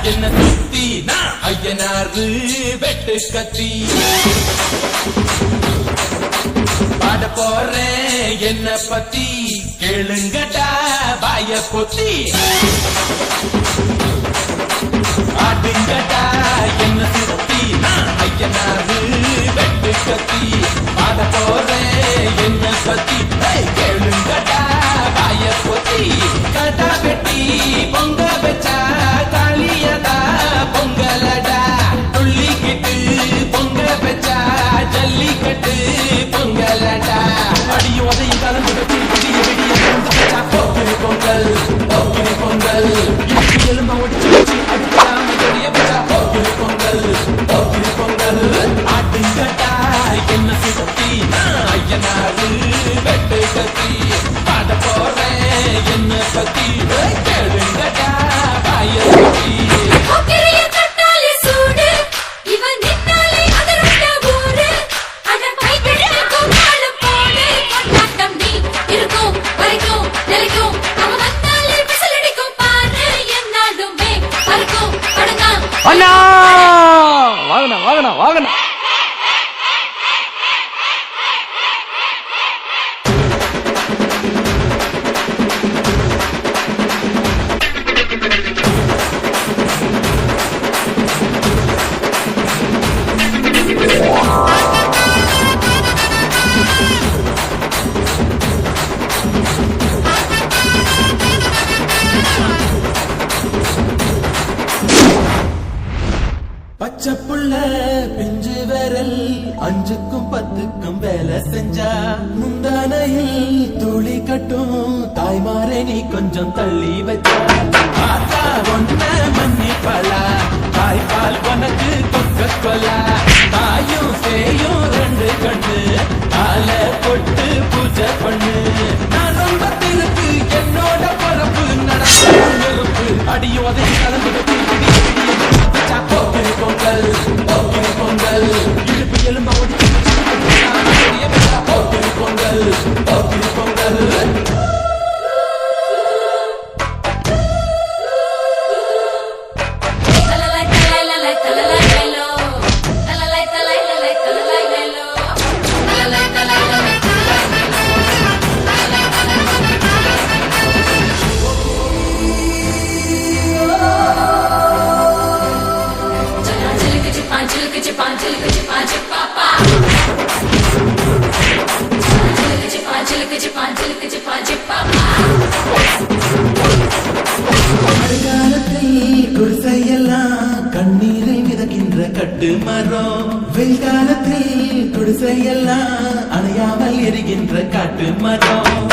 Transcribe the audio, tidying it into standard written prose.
என்ன சுத்தி நான் ஐயனாரு வெட்டு கத்தி பாட போறேன் என்ன பத்தி கேளுங்கடா பாய பொத்தி ஆடுங்கடா என்ன சுத்தி நான் ஐயனாரு வெட்டு கத்தி பாட போறேன் என்ன பத்தி கேளுங்கடா பாய பொத்தி கடா வெட்டி பொங்க வச்சா காளியதா பொங்கலடா துள்ளிக்கிட்டு பொங்க வச்சா ஜல்லிக்கட்டு பொங்கலடா அடியும் அதையும் கலந்து வச்சு விடிய விடிய போக்கிரி பொங்கல் போக்கிரி பொங்கல் எலும்ப ஒடிச்சு வச்சு அடுக்காம தெரிய வச்சா போக்கிரி பொங்கல் போக்கிரி பொங்கல் ஆட்டுங்கட்டா என்ன சுத்தி ஐயனாரு வெட்டு கத்தி பாட போறேன் என்ன பத்தி கேளுங்கடா பாய பத்தி வாங்கண்ணா வாங்கண்ணா வாங்கண்ணா பச்சை புள்ள பிஞ்சு விரல் 5க்கும் 10க்கும் வேலை செஞ்சா முந்தானையில் துளி கட்டும் தாய்மாரே நீ கொஞ்சம் தள்ளி வச்சா ஆத்தா ஒன்ன மன்னிப்பலா தாய்ப்பால் உனக்கு கொக்க கொலா தாயும் சேயும் 2 கண்ணு ஆல கொட்டு பூஜை பண்ணு நான் ரொம்ப திருக்கு என்னோட பொறப்பு நடப்பு அடியும் அதை கலந்து போக்கிரி பொங்கல் போக்கிரி பொங்கல் இடுப்பு எலும்ப ஒடிச்சு போக்கிரி பொங்கல் போக்கிரி பொங்கல் குடிசையெல்லாம் கண்ணீரில் மிதக்கின்ற கட்டு மரம் வெயில் காலத்தில் குடிசையெல்லாம் அணையாமல் எரிகின்ற காட்டு மரம்